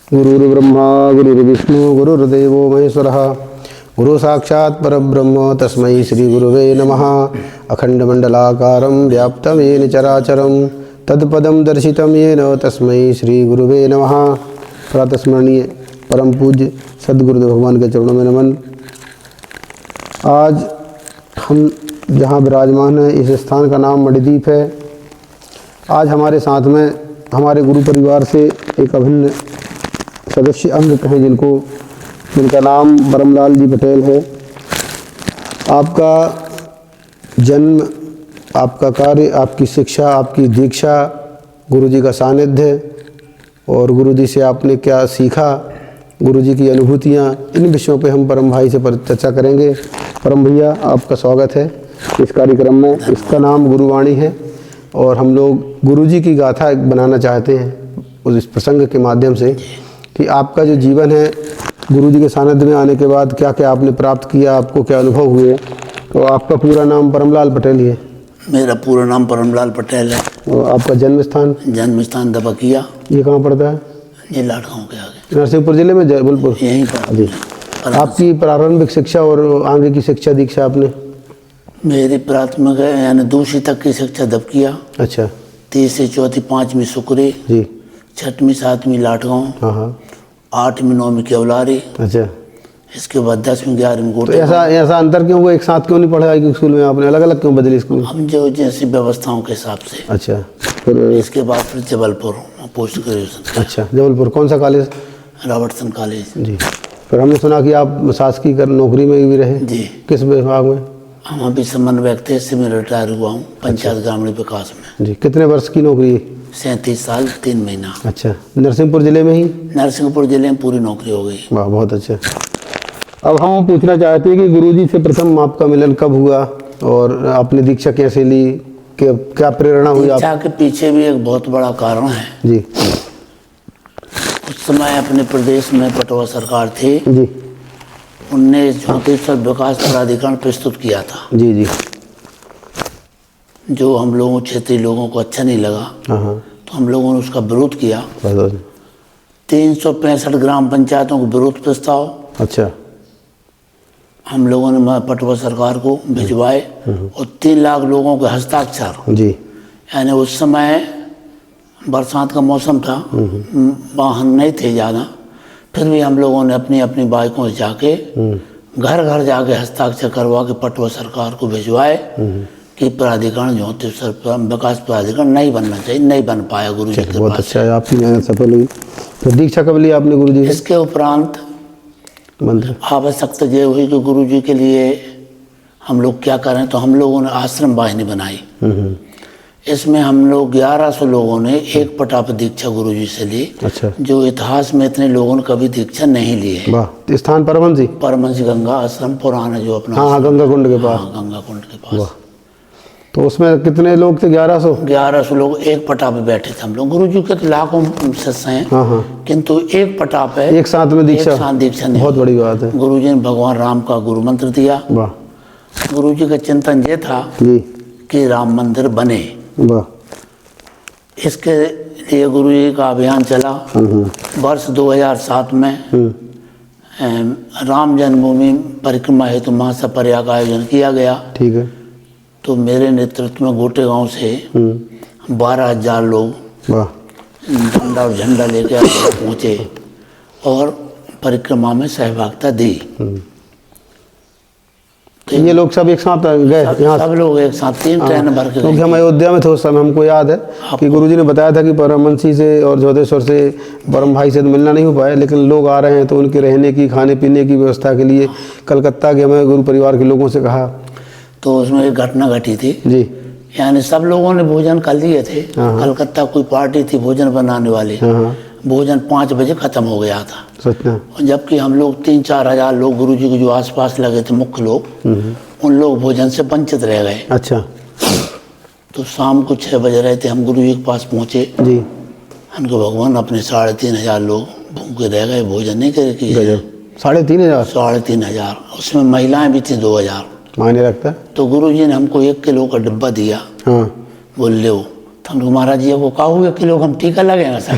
गुरुर्ब्रह्मा गुरुर्विष्णु गुरुर्देवो महेश्वरः गुरु साक्षात् परब्रह्म तस्मै श्री गुरुवे नमः। अखंडमंडलाकारं व्याप्तं येन चराचरं तत्पदं दर्शितं येन तस्मै श्री गुरुवे नमः। प्रातस्मरणीय परम पूज्य सद्गुरुदेव भगवान के चरणों में नमन। आज हम जहाँ विराजमान हैं इस स्थान का नाम मणिद्वीप है। आज हमारे साथ में हमारे गुरु परिवार से एक अभिन्न सदस्य अंग कहें जिनका नाम बरमलाल जी पटेल है। आपका जन्म, आपका कार्य, आपकी शिक्षा, आपकी दीक्षा, गुरुजी का सानिध्य और गुरुजी से आपने क्या सीखा, गुरुजी की अनुभूतियाँ, इन विषयों पे हम परम भाई से चर्चा करेंगे। परम भैया आपका स्वागत है इस कार्यक्रम में। इसका नाम गुरुवाणी है और हम लोग गुरुजी की गाथा बनाना चाहते हैं उस प्रसंग के माध्यम से कि आपका जो जीवन है गुरुजी के सानिध्य में आने के बाद क्या क्या आपने प्राप्त किया, आपको क्या अनुभव हुए। तो आपका पूरा नाम परमलाल पटेल ही है? मेरा पूरा नाम परमलाल पटेल है। और आपका जन्म स्थान? जन्म स्थान दबकिया। ये कहाँ पड़ता है? ये लाड़गांव के आगे, नरसिंहपुर जिले में, जबलपुर यहीं पर जी। आपकी प्रारंभिक शिक्षा और आगे की शिक्षा दीक्षा आपने? मेरी प्राथमिक यानी दूसरी तक की शिक्षा दबकिया। अच्छा। तीसरी चौथी पाँचवीं सुकरी जी। छठवीं सातवीं लाड़गांव। हाँ हाँ। आठवीं नौवीं केवलारी। अच्छा। इसके बाद 10वीं 11वीं तो गोटे। ऐसा अंतर क्यों हुआ? एक साथ क्यों नहीं पढ़ा एक स्कूल में? आपने अलग अलग क्यों बदली स्कूल? हम जो जैसी व्यवस्थाओं के हिसाब से। अच्छा। फिर इसके बाद फिर जबलपुर पोस्ट ग्रेजुएशन। अच्छा, जबलपुर कौन सा कॉलेज? रॉबर्टसन कॉलेज जी। फिर हमने सुना कि आप शासकीय नौकरी में भी रहे। जी। किस विभाग में? हम अभी समन्वयक थे, इससे मैं रिटायर हुआ हूँ पंचायत ग्रामीण विकास में। जी। कितने वर्ष की नौकरी? 37 साल 3 महीना। अच्छा। नरसिंहपुर जिले में ही? नरसिंहपुर जिले में पूरी नौकरी हो गई। वाह, बहुत अच्छा। अब हम पूछना चाहते हैं कि गुरुजी से प्रथम आपका मिलन कब हुआ और आपने दीक्षा कैसे ली, क्या प्रेरणा हुई? दीक्षा के पीछे भी एक बहुत बड़ा कारण है जी। उस समय अपने प्रदेश में पटवा सरकार थी जी। उनने ज्योतिष विकास प्राधिकरण प्रस्तुत किया था। जी जी। जो हम लोगों क्षेत्रीय लोगों को अच्छा नहीं लगा। हाँ हाँ। तो हम लोगों ने उसका विरोध किया। 365 ग्राम पंचायतों को विरोध प्रस्ताव अच्छा हम लोगों ने पटवा सरकार को भिजवाए और 3 लाख लोगों के हस्ताक्षर। जी। यानी उस समय बरसात का मौसम था, वाहन नहीं थे ज़्यादा, फिर भी हम लोगों ने अपनी अपनी बाइकों से जाके घर घर जाके हस्ताक्षर करवा के पटवा सरकार को भिजवाए कि प्राधिकरण ज्योतिष विकास प्राधिकरण नहीं बनना चाहिए। नहीं बन पाया गुरुजी के बहुत पास। अच्छा है, आपकी मेहनत सफल हुई। तो दीक्षा कब ली आपने गुरुजी से? इसके उपरांत मंत्र आवश्यकता ये हुई कि गुरुजी के लिए हम लोग क्या करें, तो हम लोगों ने आश्रम वाहिनी बनाई। इसमें हम लोग 1100 लोगों ने एक पटाप दीक्षा गुरुजी से ली। अच्छा। जो जो इतिहास में इतने लोगों ने कभी दीक्षा नहीं ली है। वाह। स्थान परमहंसी? परमहंस गंगा आश्रम पुराना जो अपना। हाँ हाँ, गंगा कुंड के पास। हाँ, गंगा कुंड के पास। वाह। तो उसमें कितने लोग थे? 1100? 1100 लोग एक पटा पे बैठे थे हम लोग। गुरुजी के तो लाखों शिष्य हैं। हाँ हाँ। किंतु एक पटा पे एक साथ में दीक्षा? एक साथ दीक्षा नहीं। बहुत बड़ी बात है। गुरुजी ने भगवान राम का गुरु मंत्र दिया। वाह। गुरुजी का चिंतन ये था जी। कि राम मंदिर बने। वाह। इसके लिए गुरुजी का अभियान चला। वर्ष 2007 में राम जन्मभूमि परिक्रमा हेतु महासपर्या का आयोजन किया गया। ठीक है। तो मेरे नेतृत्व में गोटे गांव से 12,000 लोग वाह। डंडा और झंडा लेकर पहुँचे और परिक्रमा में सहभागिता दी। तो ये लोग सब एक साथ गए यहाँ? सब लोग एक साथ 3 ट्रेन भर के। क्योंकि हम अयोध्या में थे उस समय, हमको याद है कि गुरुजी ने बताया था कि परमहंसी से और ज्योतिश्वर से परम भाई से तो मिलना नहीं हो पाया, लेकिन लोग आ रहे हैं तो उनके रहने की, खाने पीने की व्यवस्था के लिए कलकत्ता के हमें गुरु परिवार के लोगों से कहा। तो उसमें एक घटना घटी थी जी। यानी सब लोगों ने भोजन कर लिए थे। कलकत्ता कोई पार्टी थी भोजन बनाने वाली। भोजन 5 बजे खत्म हो गया था। सच में? जबकि हम लोग 3-4 हजार लोग गुरुजी के जो आसपास लगे थे मुख्य लोग, उन लोग भोजन से वंचित रह गए। अच्छा। तो शाम को 6 बजे रहे थे, हम गुरुजी के पास पहुँचे। जी। उनको भगवान अपने 3,500 लोग भूखे रह गए, भोजन नहीं करे कि 3,500? 3,500। उसमें महिलाएं भी थी 2,000। मायने रखता है। तो गुरुजी ने हमको 1 किलो का डिब्बा दिया। हाँ। बोल लो तो हम महाराज जी को कहा हुआ कि लोग हम टीका लगेगा सर।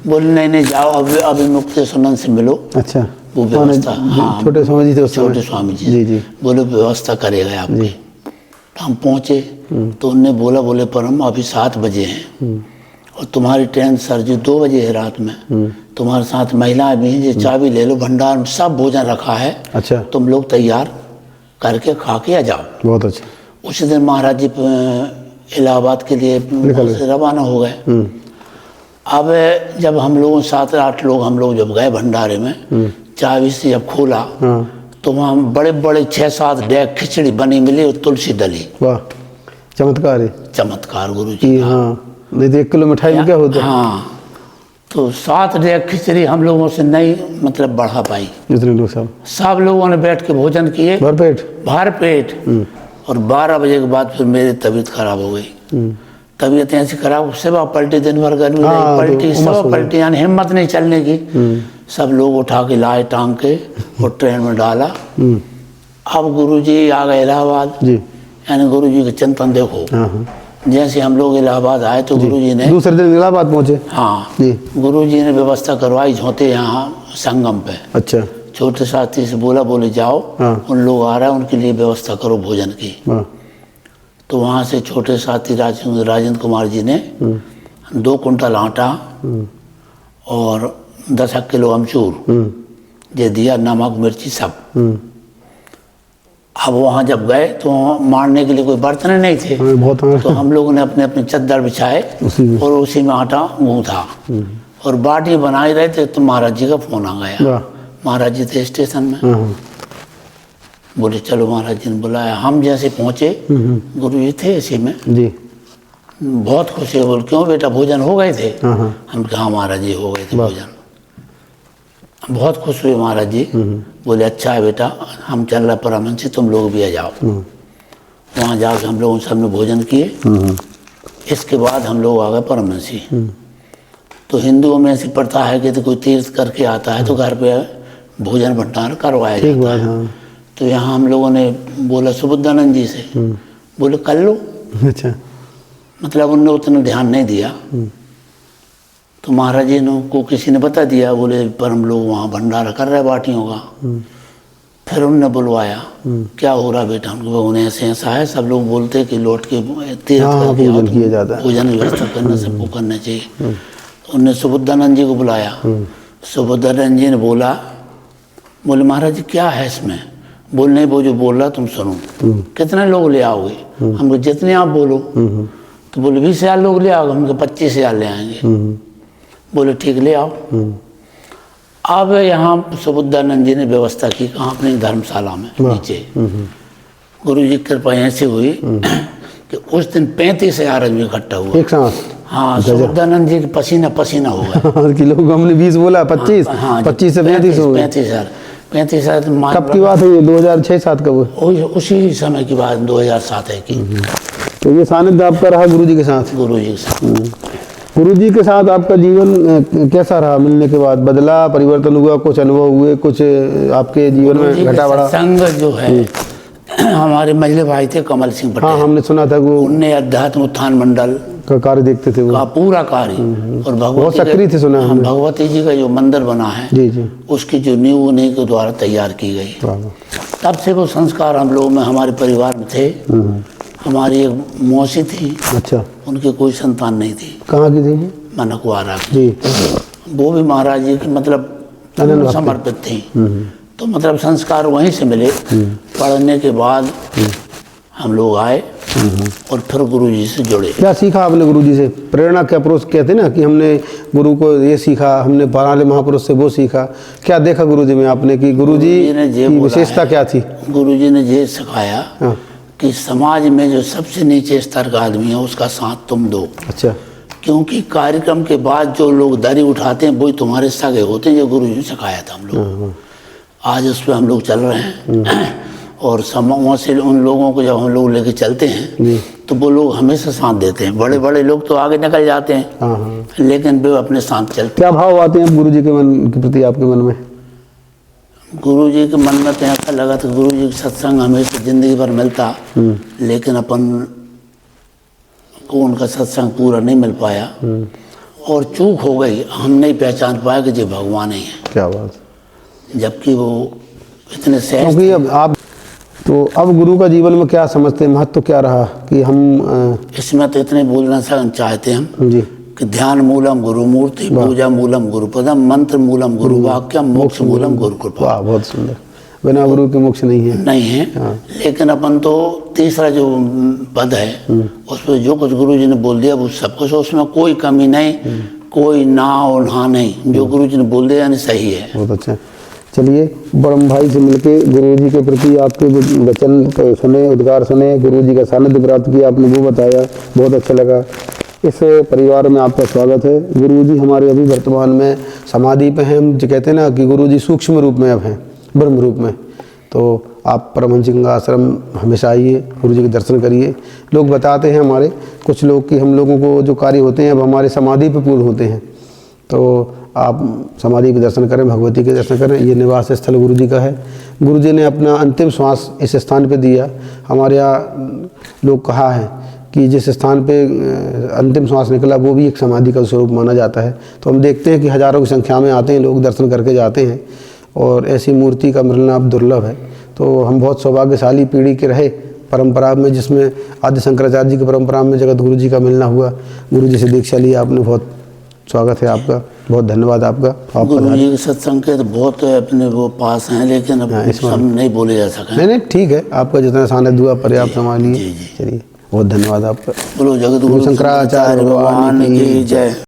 बोले नहीं जाओ, अभी मुक्ति सुनन से मिलो। अच्छा, वो व्यवस्था, हाँ, छोटे स्वामी जी थे उस समय। छोटे स्वामी जी, जी जी। बोले व्यवस्था करेगा आपकी। तो हम पहुँचे तो उनने बोले परम अभी 7 बजे हैं और तुम्हारी ट्रेन सर जी 2 बजे है रात में, तुम्हारे साथ महिलाएं भी हैं, जो चाबी ले लो, भंडार में सब भोजन रखा है, अच्छा, तुम लोग तैयार करके खा के आ जाओ। बहुत अच्छा। उसी दिन महाराज जी इलाहाबाद के लिए से रवाना हो गए। अब जब हम लोग 7-8 लोग हम लोग जब गए भंडारे में, चाबी से जब खोला तो वहाँ बड़े बड़े 6-7 डेग खिचड़ी बनी मिली और तुलसी डली। वाह, चमत्कार है। चमत्कार गुरु जी। हाँ, नहीं तो 1 किलो मिठाई में क्या होता है। हाँ, तो 7 डेग खिचड़ी हम लोगों से नहीं मतलब बढ़ा पाई। जितने लोग सब लोगों ने बैठ के भोजन किए भर पेट। और 12 बजे के बाद फिर मेरी तबीयत खराब हो गई। तबीयत ऐसी खराब, सेवा पलटी, दिन भर गर्मी पलटी, सेवा पलटी, यानी हिम्मत नहीं चलने की। सब लोग उठा के लाए टांग के और ट्रेन में डाला। अब गुरुजी आ गए इलाहाबाद, यानी गुरुजी के चिंतन देखो। जैसे हम लोग इलाहाबाद आए तो गुरुजी ने दूसरे दिन इलाहाबाद पहुंचे। हाँ, गुरुजी ने व्यवस्था करवाई झोंते यहाँ संगम पे। अच्छा, छोटे साथी से बोले जाओ, उन लोग आ रहे हैं, उनके लिए व्यवस्था करो भोजन की। तो वहाँ से छोटे साथी राजेंद्र कुमार जी ने 2 कुंटल आटा और 10 किलो अमचूर दे दिया, नमक मिर्ची सब। अब वहाँ जब गए तो मारने के लिए कोई बर्तन नहीं थे, तो हम लोगों ने अपने अपने चद्दर बिछाए और उसी में आटा गूंथा और बाटी बनाए रहे थे। तो महाराज जी का फोन आ गया। महाराज जी थे स्टेशन में, बोले चलो, महाराज जी ने बुलाया। हम जैसे पहुँचे, गुरु जी थे इसी में जी। बहुत खुश है, बोले क्यों बेटा भोजन हो गए थे? हम कहा महाराज जी हो गए थे भोजन। बहुत खुश हुए महाराज जी, बोले अच्छा है बेटा, हम चल रहे परमहंस से, तुम लोग भी आ जाओ। वहाँ जाकर हम लोग सबने भोजन किए। इसके बाद हम लोग आ गए परमहंसी। तो हिंदुओं में ऐसी प्रथा है कि तो कोई तीर्थ करके आता है तो घर पे भोजन भंडार करवाया जाता है। तो यहाँ हम लोगों ने बोला सुबुद्धानंद जी से, बोले कर लो। अच्छा, मतलब उनने उतना ध्यान नहीं दिया। तो महाराज जी को किसी ने बता दिया, बोले पर हम लोग वहाँ भंडारा कर रहे बाटियों का। फिर उनने बुलवाया, क्या हो रहा बेटा? उन्हें ऐसे ऐसा है, सब लोग बोलते कि लौट के तीर्थ करके भोजन किया जाता है, भोजन व्यवस्था करना सबको करना चाहिए। उनने सुबुद्धानंद जी को बुलाया। सुबुद्धानंद जी ने बोले महाराज जी क्या है इसमें? बोल नहीं, वो जो बोल रहा तुम सुनो। कितने लोग ले आओगे? हमको जितने आप बोलो। तो बोले 20,000 लोग ले आओगे। हमको 25,000 ले आएंगे। बोले ठीक ले आओ। अब यहाँ सुबुद्धानंद जी ने व्यवस्था की, कहाँ अपनी धर्मशाला में नीचे। गुरु जी की कृपा ऐसे हुई कि उस दिन 35,000 आदमी इकट्ठा हुआ एक साथ। हाँ, सुबुद्धानंद जी पसीना पसीना हो गया। लोग हमने 20 बोला, 25, हाँ, 25 से 35 हो गए। 35,000। कब की बात है ये? 2006-7 का? उसी समय की बात, 2007 है की। तो ये सानिध्य आपका रहा गुरु जी के साथ? गुरु जी के साथ। गुरु जी के साथ आपका जीवन कैसा रहा? मिलने के बाद बदला, परिवर्तन हुआ, कुछ अनुभव हुए, कुछ आपके जीवन में घटा बढ़ा? संग जो है, हमारे मझले भाई थे कमल सिंह पटेल। हाँ, हमने सुना था वो उनने अध्यात्म उत्थान मंडल का कार्य देखते थे, वो का पूरा कार्य। और बहुत सक्रिय थे, सुना है। भगवती जी का जो मंदिर बना है जी जी, उसकी जो नींव उन्हीं के द्वारा तैयार की गई। तब से वो संस्कार हम लोग में, हमारे परिवार में थे। हमारी एक मौसी थी, अच्छा, उनकी कोई संतान नहीं थी। कहाँ की थी? मनकवारा जी। वो भी महाराज जी की मतलब समर्पित थी। तो मतलब संस्कार वहीं से मिले। पढ़ने के बाद हम लोग आए और फिर गुरु जी से जुड़े। क्या सीखा आपने गुरु जी से? प्रेरणा के अप्रोच कहते ना कि हमने गुरु को ये सीखा, हमने पराले महापुरुष से वो सीखा। क्या देखा गुरु जी में आपने कि गुरु जी की विशेषता क्या थी? गुरु जी ने ये सिखाया कि समाज में जो सबसे नीचे स्तर का आदमी है उसका साथ तुम दो। अच्छा, क्योंकि कार्यक्रम के बाद जो लोग दरी उठाते हैं वही तुम्हारे सगे होते हैं। जो गुरु जी ने सिखाया था हम लोग, आज उस पर हम लोग चल रहे हैं। और समाज से उन लोगों को जब हम लोग लेके चलते हैं तो वो लोग हमेशा साथ देते हैं। बड़े बड़े लोग तो आगे निकल जाते हैं, लेकिन वे अपने साथ चलते। क्या भाव आते हैं गुरु जी के मन के प्रति आपके मन में? गुरु जी के मन में तो ऐसा लगा था, गुरु जी का सत्संग हमें जिंदगी भर मिलता, लेकिन अपन को उनका सत्संग पूरा नहीं मिल पाया और चूक हो गई, हम नहीं पहचान पाए कि ये भगवान ही है, क्या बात है। जबकि वो इतने सहज क्योंकि अब आप तो अब गुरु का जीवन में क्या समझते हैं, महत्व क्या रहा कि हम इसमें तो इतने बोलना चाहते हम जी कि ध्यान मूलम गुरु मूर्ति, पूजा मूलम गुरु पदम, मंत्र मूलम गुरु वाक्यम, मोक्ष मूलम गुरु कृपा। वाह, बहुत सुंदर। बिना गुरु के मोक्ष नहीं है। नहीं है। लेकिन अपन तो तीसरा जो पद है उसमें जो कुछ गुरु जी ने बोल दिया वो सब कुछ, उसमें कोई कमी नहीं, कोई ना और हाँ नहीं, जो गुरु जी ने बोल दिया यानी सही है। बहुत अच्छा। चलिए, ब्रह्म भाई से मिलके गुरु जी के प्रति आपके वचन सुने, उद्गार सुने, गुरु जी का सानिध्य प्राप्त किया, आपने वो बताया, बहुत अच्छा लगा। इस परिवार में आपका स्वागत है। गुरु जी हमारे अभी वर्तमान में समाधि पे हैं। हम जो कहते हैं ना कि गुरु जी सूक्ष्म रूप में अब हैं, ब्रह्म रूप में। तो आप परमहंस जी का आश्रम हमेशा आइए, गुरु जी के दर्शन करिए। लोग बताते हैं हमारे कुछ लोग कि हम लोगों को जो कार्य होते हैं अब हमारे समाधि पे पूर्ण होते हैं। तो आप समाधि के दर्शन करें, भगवती के दर्शन करें। ये निवास स्थल गुरु जी का है। गुरु जी ने अपना अंतिम श्वास इस स्थान पे दिया। हमारे यहाँ लोग कहा है कि जिस स्थान पे अंतिम श्वास निकला वो भी एक समाधि का स्वरूप माना जाता है। तो हम देखते हैं कि हज़ारों की संख्या में आते हैं लोग, दर्शन करके जाते हैं और ऐसी मूर्ति का मिलना अब दुर्लभ है। तो हम बहुत सौभाग्यशाली पीढ़ी के रहे परंपरा में, जिसमें आदि शंकराचार्य जी की परंपरा में जगत गुरु जी का मिलना हुआ। गुरु जी से दीक्षा ली आपने, बहुत स्वागत है आपका, बहुत धन्यवाद आपका। गुरु जी के सत्संग के तो बहुत अपने वो पास हैं, लेकिन अब सब नहीं बोले जा सके। नहीं, ठीक है, आपका जितना सानिध्य हुआ पर्याप्त संभालिए। चलिए, बहुत धन्यवाद आपका। बोलो जगत गुरु शंकराचार्य भगवान की जय।